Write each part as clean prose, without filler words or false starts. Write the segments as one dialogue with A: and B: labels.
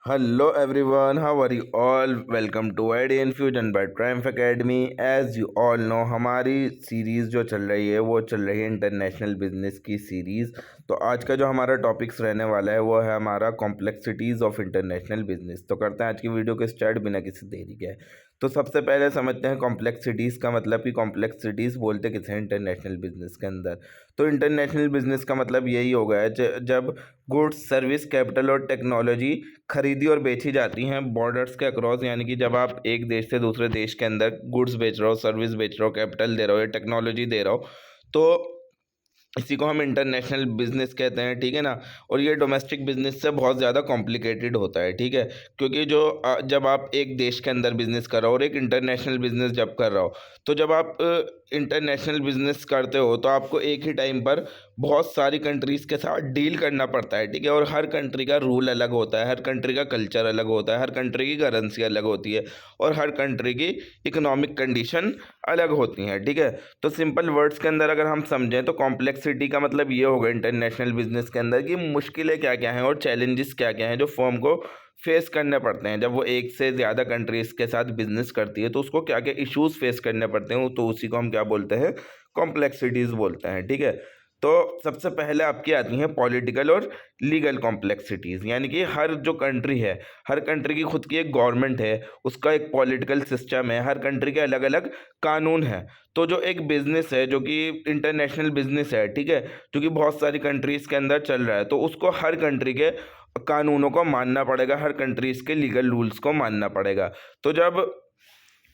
A: Hello everyone, how are you all? Welcome to ID Infusion by Triumph Academy. As you all know, हमारी series जो चल रही है वो चल रही है इंटरनेशनल बिजनेस की सीरीज़। तो आज का जो हमारा टॉपिक्स रहने वाला है वो है हमारा कॉम्प्लेक्सिटीज़ ऑफ इंटरनेशनल बिजनेस। तो करते हैं आज की वीडियो को स्टार्ट बिना किसी देरी के। तो सबसे पहले समझते हैं कॉम्प्लेक्सिटीज़ का मतलब कि कॉम्प्लेक्सिटीज़ बोलते किसे हैं इंटरनेशनल बिजनेस के अंदर। तो इंटरनेशनल बिजनेस का मतलब यही हो गया है जब गुड्स, सर्विस, कैपिटल और टेक्नोलॉजी खरीदी और बेची जाती हैं बॉर्डर्स के अक्रॉस, यानी कि जब आप एक देश से दूसरे देश के अंदर गुड्स बेच रहे हो, सर्विस बेच रहे हो, कैपिटल दे रहे हो या टेक्नोलॉजी दे रहे हो, तो इसी को हम इंटरनेशनल बिजनेस कहते हैं, ठीक है ना। और ये डोमेस्टिक बिजनेस से बहुत ज़्यादा कॉम्प्लिकेटेड होता है, ठीक है। क्योंकि जब आप एक देश के अंदर बिजनेस कर रहे हो और एक इंटरनेशनल बिजनेस जब कर रहे हो, तो जब आप इंटरनेशनल बिजनेस करते हो तो आपको एक ही टाइम पर बहुत सारी कंट्रीज़ के साथ डील करना पड़ता है, ठीक है। और हर कंट्री का रूल अलग होता है, हर कंट्री का कल्चर अलग होता है, हर कंट्री की करेंसी अलग होती है और हर कंट्री की इकोनॉमिक कंडीशन अलग होती हैं, ठीक है। तो सिंपल वर्ड्स के अंदर अगर हम समझें तो कॉम्प्लेक्सिटी का मतलब ये होगा इंटरनेशनल बिजनेस के अंदर कि मुश्किलें क्या क्या हैं और चैलेंजेस क्या क्या हैं जो फर्म को फेस करने पड़ते हैं। जब वो एक से ज़्यादा कंट्रीज़ के साथ बिजनेस करती है तो उसको क्या क्या इश्यूज़ फेस करने पड़ते हैं, तो उसी को हम क्या बोलते हैं, कॉम्प्लेक्सिटीज़ बोलते हैं, ठीक है। तो सबसे पहले आपकी आती हैं पॉलिटिकल और लीगल कॉम्प्लेक्सिटीज़, यानी कि हर जो कंट्री है, हर कंट्री की खुद की एक गवर्नमेंट है, उसका एक पॉलिटिकल सिस्टम है, हर कंट्री के अलग अलग कानून हैं। तो जो एक बिजनेस है जो कि इंटरनेशनल बिजनेस है, ठीक है, जो कि बहुत सारी कंट्रीज़ के अंदर चल रहा है, तो उसको हर कंट्री के कानूनों को मानना पड़ेगा, हर कंट्रीज़ के लीगल रूल्स को मानना पड़ेगा। तो जब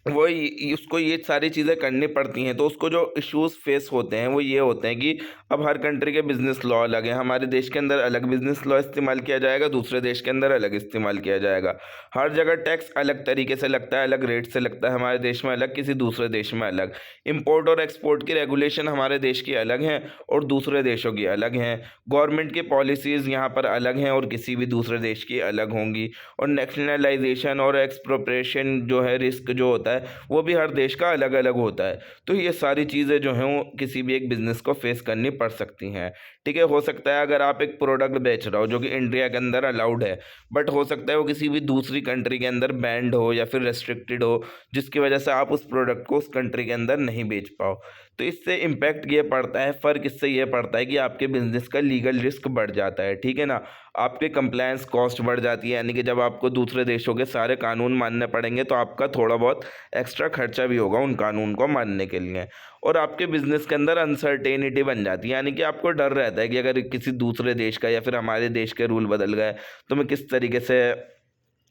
A: उसको ये सारी चीज़ें करनी पड़ती हैं तो उसको जो इश्यूज़ फेस होते हैं वो ये होते हैं कि अब हर कंट्री के बिज़नेस लॉ अलग हैं। हमारे देश के अंदर अलग बिज़नेस लॉ इस्तेमाल किया जाएगा, दूसरे देश के अंदर अलग इस्तेमाल किया जाएगा। हर जगह टैक्स अलग तरीके से लगता है, अलग रेट से लगता है, हमारे देश में अलग, किसी दूसरे देश में अलग। इम्पोर्ट और एक्सपोर्ट की रेगुलेशन हमारे देश की अलग हैं और दूसरे देशों की अलग हैं। गवर्नमेंट की पॉलिसीज़ यहाँ पर अलग हैं और किसी भी दूसरे देश की अलग होंगी। और नेशनलाइजेशन और एक्सप्रोप्रिएशन जो है, रिस्क जो होता है, वो भी हर देश का अलग अलग होता है। तो ये सारी चीज़ें जो हैं वो किसी भी एक बिज़नेस को फेस करनी पड़ सकती हैं, ठीक है। हो सकता है अगर आप एक प्रोडक्ट बेच रहे हो जो कि इंडिया के अंदर अलाउड है, बट हो सकता है वो किसी भी दूसरी कंट्री के अंदर बैंड हो या फिर रेस्ट्रिक्टेड हो, जिसकी वजह से आप उस प्रोडक्ट को उस कंट्री के अंदर नहीं बेच पाओ। तो इससे इम्पैक्ट ये पड़ता है, फ़र्क इससे ये पड़ता है कि आपके बिज़नेस का लीगल रिस्क बढ़ जाता है, ठीक है ना। आपके कंप्लायंस कॉस्ट बढ़ जाती है, यानी कि जब आपको दूसरे देशों के सारे कानून मानने पड़ेंगे तो आपका थोड़ा बहुत एक्स्ट्रा खर्चा भी होगा उन कानून को मानने के लिए। और आपके बिज़नेस के अंदर अनसर्टेनिटी बन जाती है, यानी कि आपको डर रहता है कि अगर किसी दूसरे देश का या फिर हमारे देश के रूल बदल गए तो मैं किस तरीके से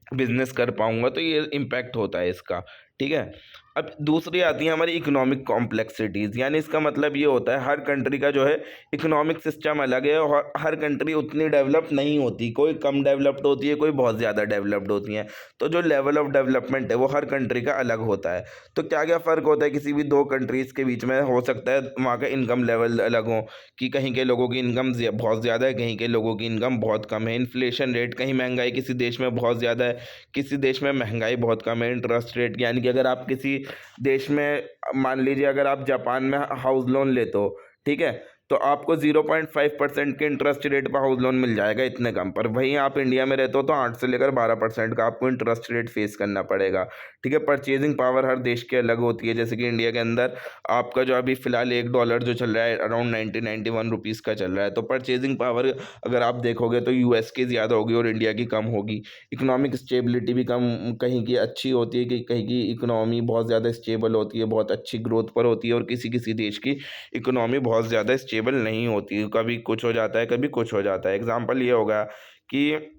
A: बिजनेस कर पाऊंगा। तो ये इम्पैक्ट होता है इसका, ठीक है। अब दूसरी आती है हमारी इकोनॉमिक कॉम्प्लेक्सिटीज़, यानी इसका मतलब ये होता है हर कंट्री का जो है इकोनॉमिक सिस्टम अलग है और हर कंट्री उतनी डेवलप नहीं होती, कोई कम डेवलप्ड होती है, कोई बहुत ज़्यादा डेवलप्ड होती हैं। तो जो लेवल ऑफ डेवलपमेंट है वो हर कंट्री का अलग होता है। तो क्या क्या फ़र्क होता है किसी भी दो कंट्रीज़ के बीच में, हो सकता है वहाँ का इनकम लेवल अलग हो, कि कहीं के लोगों की इनकम बहुत ज़्यादा है, कहीं के लोगों की इनकम बहुत कम है। इन्फ्लेशन रेट, कहीं महंगाई किसी देश में बहुत ज़्यादा है, किसी देश में महंगाई बहुत कम है। इंटरेस्ट रेट, यानी कि अगर आप किसी देश में, मान लीजिए अगर आप जापान में हाउस लोन लेते हो, ठीक है, तो आपको 0.5% के इंटरेस्ट रेट पर हाउस लोन मिल जाएगा इतने कम पर। वहीं आप इंडिया में रहते हो तो 8 से लेकर 12% का आपको इंटरेस्ट रेट फेस करना पड़ेगा, ठीक है। परचेजिंग पावर हर देश की अलग होती है, जैसे कि इंडिया के अंदर आपका जो अभी फ़िलहाल $1 जो चल रहा है अराउंड 91 रुपीज़ का चल रहा है। तो परचेजिंग पावर अगर आप देखोगे तो यूएस की ज़्यादा होगी और इंडिया की कम होगी। इकोनॉमिक स्टेबिलिटी भी कम, कहीं की अच्छी होती है, कि कहीं की इकोनॉमी बहुत ज़्यादा स्टेबल होती है, बहुत अच्छी ग्रोथ पर होती है, और किसी किसी देश की इकोनॉमी बहुत ज़्यादा स्टेबल नहीं होती, कभी कुछ हो जाता है, कभी कुछ हो जाता है। एग्जाम्पल ये होगा कि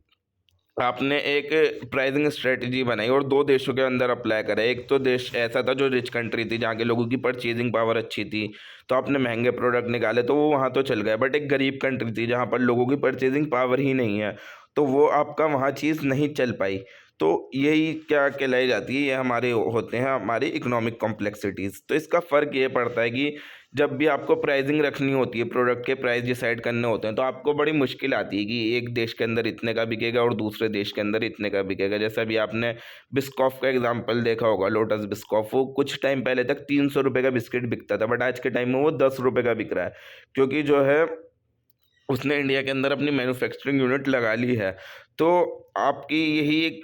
A: आपने एक प्राइसिंग स्ट्रेटजी बनाई और दो देशों के अंदर अप्लाई करा। एक तो देश ऐसा था जो रिच कंट्री थी, जहाँ के लोगों की परचेजिंग पावर अच्छी थी, तो आपने महंगे प्रोडक्ट निकाले तो वो वहाँ तो चल गए। बट एक गरीब कंट्री थी जहाँ पर लोगों की परचेजिंग पावर ही नहीं है, तो वो आपका वहाँ चीज़ नहीं चल पाई। तो यही क्या कहलाई जाती है, ये हमारे होते हैं हमारी इकोनॉमिक कॉम्प्लेक्सिटीज़। तो इसका फ़र्क ये पड़ता है कि जब भी आपको प्राइसिंग रखनी होती है, प्रोडक्ट के प्राइस डिसाइड करने होते हैं, तो आपको बड़ी मुश्किल आती है कि एक देश के अंदर इतने का बिकेगा और दूसरे देश के अंदर इतने का बिकेगा। जैसे अभी आपने बिस्कॉफ का एग्जांपल देखा होगा, लोटस बिस्कॉफ, वो कुछ टाइम पहले तक 300 रुपये का बिस्किट बिकता था, बट आज के टाइम में वो 10 रुपये का बिक रहा है, क्योंकि जो है उसने इंडिया के अंदर अपनी मैन्युफैक्चरिंग यूनिट लगा ली है। तो आपकी यही एक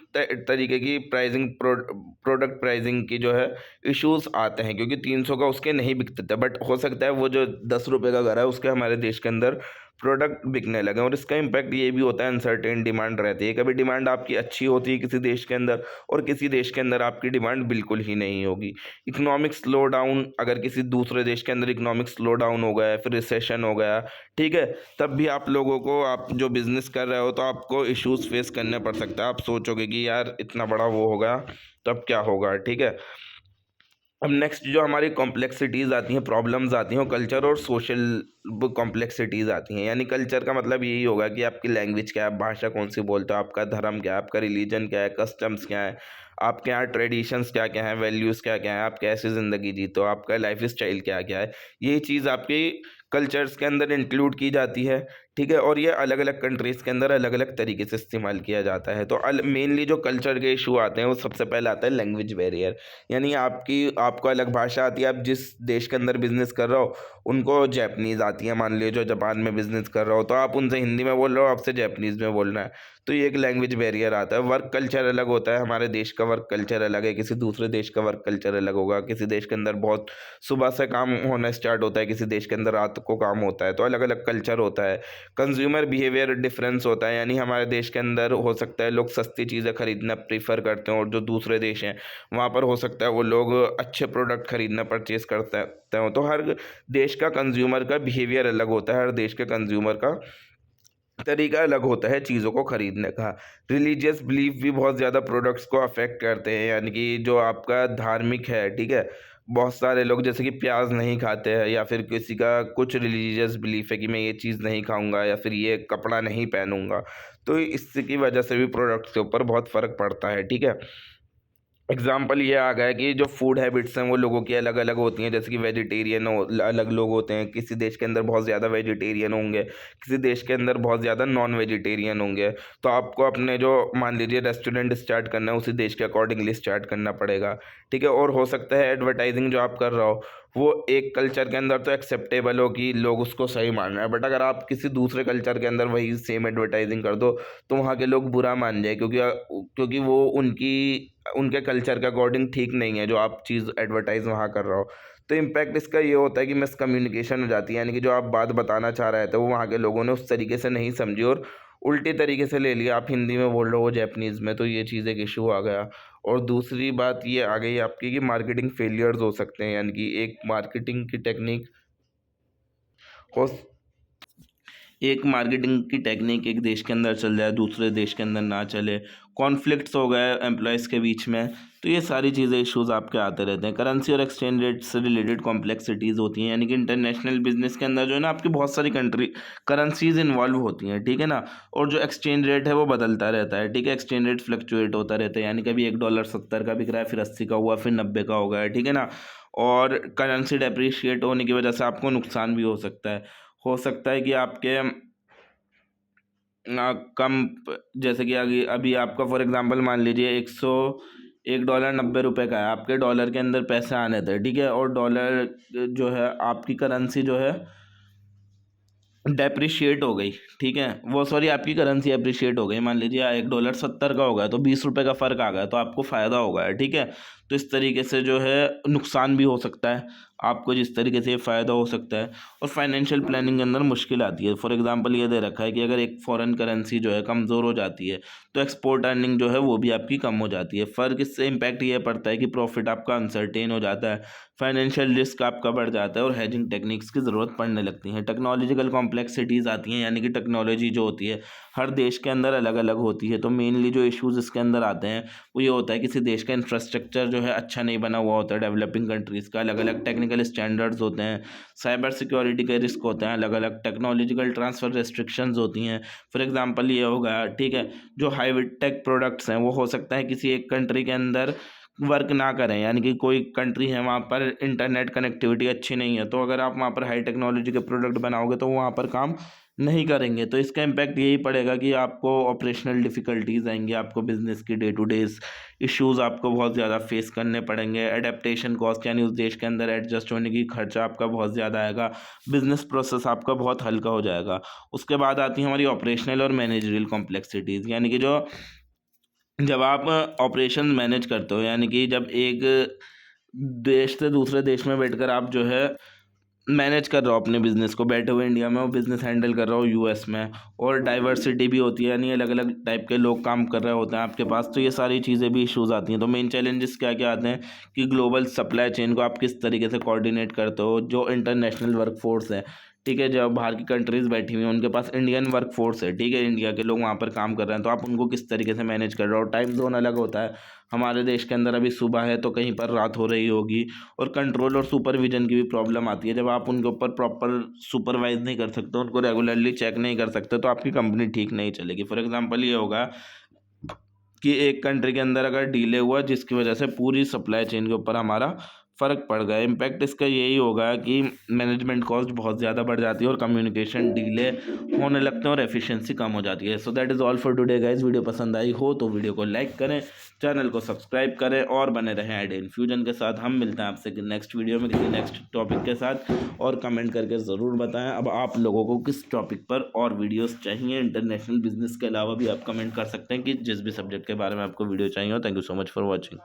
A: तरीके की प्रोडक्ट प्राइसिंग की जो है इश्यूज आते हैं, क्योंकि 300 का उसके नहीं बिकते थे, बट हो सकता है वो जो 10 रुपये का घर है उसके हमारे देश के अंदर प्रोडक्ट बिकने लगे। और इसका इम्पैक्ट ये भी होता है, अनसर्टेन डिमांड रहती है, कभी डिमांड आपकी अच्छी होती है किसी देश के अंदर और किसी देश के अंदर आपकी डिमांड बिल्कुल ही नहीं होगी। इकोनॉमिक स्लो डाउन, अगर किसी दूसरे देश के अंदर इकोनॉमिक स्लो डाउन हो गया, फिर रिसेशन हो गया, ठीक है, तब भी आप लोगों को, आप जो बिजनेस कर रहे हो तो आपको इश्यूज फेस करने पड़ सकते हैं। आप सोचोगे कि यार इतना बड़ा वो हो गया तो अब क्या होगा, ठीक है। अब नेक्स्ट जो हमारी कॉम्प्लेक्सिटीज़ आती हैं, प्रॉब्लम्स आती हैं, वो कल्चर और सोशल कॉम्प्लेक्सिटीज़ आती हैं। यानी कल्चर का मतलब यही होगा कि आपकी लैंग्वेज क्या है, भाषा कौन सी बोलते हो, आपका धर्म क्या है, आपका रिलीजन क्या है, कस्टम्स क्या है, आपके यहाँ ट्रेडिशंस क्या क्या हैं, वैल्यूज़ क्या क्या हैं, आप कैसे ज़िंदगी जीते हो, आपका लाइफ स्टाइल क्या क्या है, ये चीज़ आपकी कल्चर्स के अंदर इंक्लूड की जाती है, ठीक है। और ये अलग अलग कंट्रीज़ के अंदर अलग अलग तरीके से इस्तेमाल किया जाता है। तो मेनली जो कल्चर के इशू आते हैं वो सबसे पहले आता है लैंग्वेज बैरियर। यानी आपको अलग भाषा आती है, आप जिस देश के अंदर बिजनेस कर रहे हो उनको जैपनीज़ आती है, मान लीजिए जो जापान में बिजनेस कर रहे हो तो आप उनसे हिंदी में बोल रहे हो, आपसे जैपनीज़ में बोलना है, तो ये एक लैंग्वेज बैरियर आता है। वर्क कल्चर अलग होता है, हमारे देश का वर्क कल्चर अलग है, किसी दूसरे देश का वर्क कल्चर अलग होगा। किसी देश के अंदर बहुत सुबह से काम होना स्टार्ट होता है, किसी देश के अंदर रात को काम होता है, तो अलग अलग कल्चर होता है। कंज्यूमर बिहेवियर डिफरेंस होता है, यानी हमारे देश के अंदर हो सकता है लोग सस्ती चीज़ें खरीदना प्रीफर करते हैं, और जो दूसरे देश हैं वहाँ पर हो सकता है वो लोग अच्छे प्रोडक्ट खरीदना परचेज करते हैं। तो हर देश का कंज्यूमर का बिहेवियर अलग होता है, हर देश के कंज्यूमर का तरीका अलग होता है चीज़ों को खरीदने का। रिलीजियस बिलीफ भी बहुत ज़्यादा प्रोडक्ट्स को अफेक्ट करते हैं, यानी कि जो आपका धार्मिक है, ठीक है, बहुत सारे लोग जैसे कि प्याज नहीं खाते हैं, या फिर किसी का कुछ रिलीजियस बिलीफ है कि मैं ये चीज़ नहीं खाऊंगा या फिर ये कपड़ा नहीं पहनूंगा, तो इसकी वजह से भी प्रोडक्ट्स के ऊपर बहुत फ़र्क पड़ता है, ठीक है। एग्जाम्पल ये आ गया कि जो फूड हैबिट्स हैं वो लोगों की अलग अलग होती हैं, जैसे कि वेजिटेरियन अलग लोग होते हैं, किसी देश के अंदर बहुत ज़्यादा वेजिटेरियन होंगे, किसी देश के अंदर बहुत ज़्यादा नॉन वेजिटेरियन होंगे। तो आपको अपने जो, मान लीजिए रेस्टोरेंट स्टार्ट करना है, उसी देश के अकॉर्डिंगली स्टार्ट करना पड़ेगा, ठीक है। और हो सकता है एडवर्टाइजिंग जो आप कर रहे हो वो एक कल्चर के अंदर तो एक्सेप्टेबल हो कि लोग उसको सही मान रहे हैं, बट अगर आप किसी दूसरे कल्चर के अंदर वही सेम एडवर्टाइजिंग कर दो तो वहाँ के लोग बुरा मान जाए, क्योंकि वो उनके कल्चर के अकॉर्डिंग ठीक नहीं है जो आप चीज़ एडवर्टाइज वहाँ कर रहे हो। तो इम्पैक्ट इसका ये होता है कि मिसकम्युनिकेशन हो जाती है, यानी कि जो आप बात बताना चाह रहे थे वो वहाँ के लोगों ने उस तरीके से नहीं समझी और उल्टे तरीके से ले लिया, आप हिंदी में बोल रहे हो जैपनीज़ में, तो ये चीज़ एक इशू आ गया। और दूसरी बात ये आ गई आपकी कि मार्केटिंग फेलियर्स हो सकते हैं, यानी कि हो एक मार्केटिंग की टेक्निक एक देश के अंदर चल जाए, दूसरे देश के अंदर ना चले, कॉन्फ्लिक्ट्स हो गए एम्प्लॉयज़ के बीच में, तो ये सारी चीज़ें इश्यूज़ आपके आते रहते हैं। करेंसी और एक्सचेंज रेट से रिलेटेड कॉम्प्लेक्सिटीज़ होती हैं, यानी कि इंटरनेशनल बिजनेस के अंदर जो है ना आपकी बहुत सारी करेंसीज इन्वॉल्व होती हैं, ठीक है ना। और जो एक्सचेंज रेट है वो बदलता रहता है, ठीक है, एक्सचेंज रेट फ्लक्चुएट होता रहता है, यानी कभी $1 70 का बिक रहा है, फिर 80 का हुआ, फिर 90 का हो गया, ठीक है ना। और करेंसी डेप्रिशिएट होने की वजह से आपको नुकसान भी हो सकता है कि आपके कम, जैसे कि अभी अभी आपका फॉर एग्जांपल मान लीजिए $1 90 का है, आपके डॉलर के अंदर पैसे आने थे, ठीक है, और डॉलर जो है आपकी करेंसी जो है डेप्रिशिएट हो गई, ठीक है, वो सॉरी आपकी करेंसी अप्रिशिएट हो गई, मान लीजिए $1 70 का होगा तो $20 का फ़र्क आ गया, तो आपको फ़ायदा होगा, ठीक है। तो इस तरीके से जो है नुकसान भी हो सकता है आपको, जिस तरीके से ये फ़ायदा हो सकता है। और फाइनेंशियल प्लानिंग के अंदर मुश्किल आती है। फॉर एग्जांपल ये दे रखा है कि अगर एक फॉरेन करेंसी जो है कमज़ोर हो जाती है तो एक्सपोर्ट अर्निंग जो है वो भी आपकी कम हो जाती है। फ़र्क इससे इम्पैक्ट ये पड़ता है कि प्रॉफिट आपका अनसर्टेन हो जाता है, फाइनेंशियल रिस्क आपका बढ़ जाता है और हेजिंग टेक्निक्स की ज़रूरत पड़ने लगती है। टेक्नोलॉजिकल कॉम्प्लेक्सिटीज़ आती हैं, यानी कि टेक्नोलॉजी जो होती है हर देश के अंदर अलग अलग होती है। तो मेनली जो इश्यूज़ इसके अंदर आते हैं वो ये होता है किसी देश का इंफ्रास्ट्रक्चर जो है अच्छा नहीं बना हुआ होता है, डेवलपिंग कंट्रीज़ का अलग अलग टेक्निकल स्टैंडर्ड्स होते हैं, साइबर सिक्योरिटी के रिस्क होते हैं, अलग अलग टेक्नोलॉजिकल ट्रांसफ़र रेस्ट्रिक्शंस होती हैं। फॉर एग्जांपल ये हो गया, ठीक है, जो हाई टेक प्रोडक्ट्स हैं वो हो सकता है किसी एक कंट्री के अंदर वर्क ना करें, यानी कि कोई कंट्री है वहाँ पर इंटरनेट कनेक्टिविटी अच्छी नहीं है, तो अगर आप वहाँ पर हाई टेक्नोलॉजी के प्रोडक्ट बनाओगे तो वहाँ पर काम नहीं करेंगे तो इसका इम्पैक्ट यही पड़ेगा कि आपको ऑपरेशनल डिफ़िकल्टीज़ आएंगी, आपको बिज़नेस की डे टू डेज़ इश्यूज़ आपको बहुत ज़्यादा फेस करने पड़ेंगे। एडेप्टेशन कॉस्ट यानी उस देश के अंदर एडजस्ट होने की खर्चा आपका बहुत ज़्यादा आएगा। बिज़नेस प्रोसेस आपका बहुत हल्का हो जाएगा। उसके बाद आती है हमारी ऑपरेशनल और मैनेजरियल कॉम्प्लेक्सिटीज़, यानी कि जो जब आप ऑपरेशन मैनेज करते हो, यानी कि जब एक देश से दूसरे देश में बैठकर आप जो है मैनेज कर रहा हूँ अपने बिज़नेस को, बैठे हुए इंडिया में वो बिज़नेस हैंडल कर रहा हूँ यूएस में, और डाइवर्सिटी भी होती है, यानी अलग अलग टाइप के लोग काम कर रहे होते हैं आपके पास, तो ये सारी चीज़ें भी इश्यूज़ आती हैं। तो मेन चैलेंजेस क्या क्या आते हैं कि ग्लोबल सप्लाई चेन को आप किस तरीके से कोऑर्डिनेट करते हो, जो इंटरनेशनल वर्कफोर्स है, ठीक है, जब बाहर की कंट्रीज़ बैठी हुई हैं उनके पास इंडियन वर्कफोर्स है, ठीक है, इंडिया के लोग वहाँ पर काम कर रहे हैं, तो आप उनको किस तरीके से मैनेज कर रहे हो। टाइम जोन अलग होता है, हमारे देश के अंदर अभी सुबह है तो कहीं पर रात हो रही होगी, और कंट्रोल और सुपरविजन की भी प्रॉब्लम आती है। जब आप उनके ऊपर प्रॉपर सुपरवाइज नहीं कर सकते, उनको रेगुलरली चेक नहीं कर सकते, तो आपकी कंपनी ठीक नहीं चलेगी। फॉर एग्जांपल ये होगा कि एक कंट्री के अंदर अगर डिले हुआ जिसकी वजह से पूरी सप्लाई चेन के ऊपर हमारा फ़र्क पड़ गया, इम्पैक्ट इसका यही होगा कि मैनेजमेंट कॉस्ट बहुत ज़्यादा बढ़ जाती है और कम्युनिकेशन डिले होने लगते हैं और एफिशिएंसी कम हो जाती है। So that is all for today guys. Video पसंद आई हो तो वीडियो को लाइक करें, चैनल को सब्सक्राइब करें और बने रहें आइडिया इन्फ्यूजन के साथ। हम मिलते हैं आपसे नेक्स्ट वीडियो में किसी नेक्स्ट टॉपिक के साथ, और कमेंट करके ज़रूर बताएं अब आप लोगों को किस टॉपिक पर और वीडियोस चाहिए। इंटरनेशनल बिजनेस के अलावा भी आप कमेंट कर सकते हैं कि जिस भी सब्जेक्ट के बारे में आपको वीडियो चाहिए हो। Thank you so much for watching.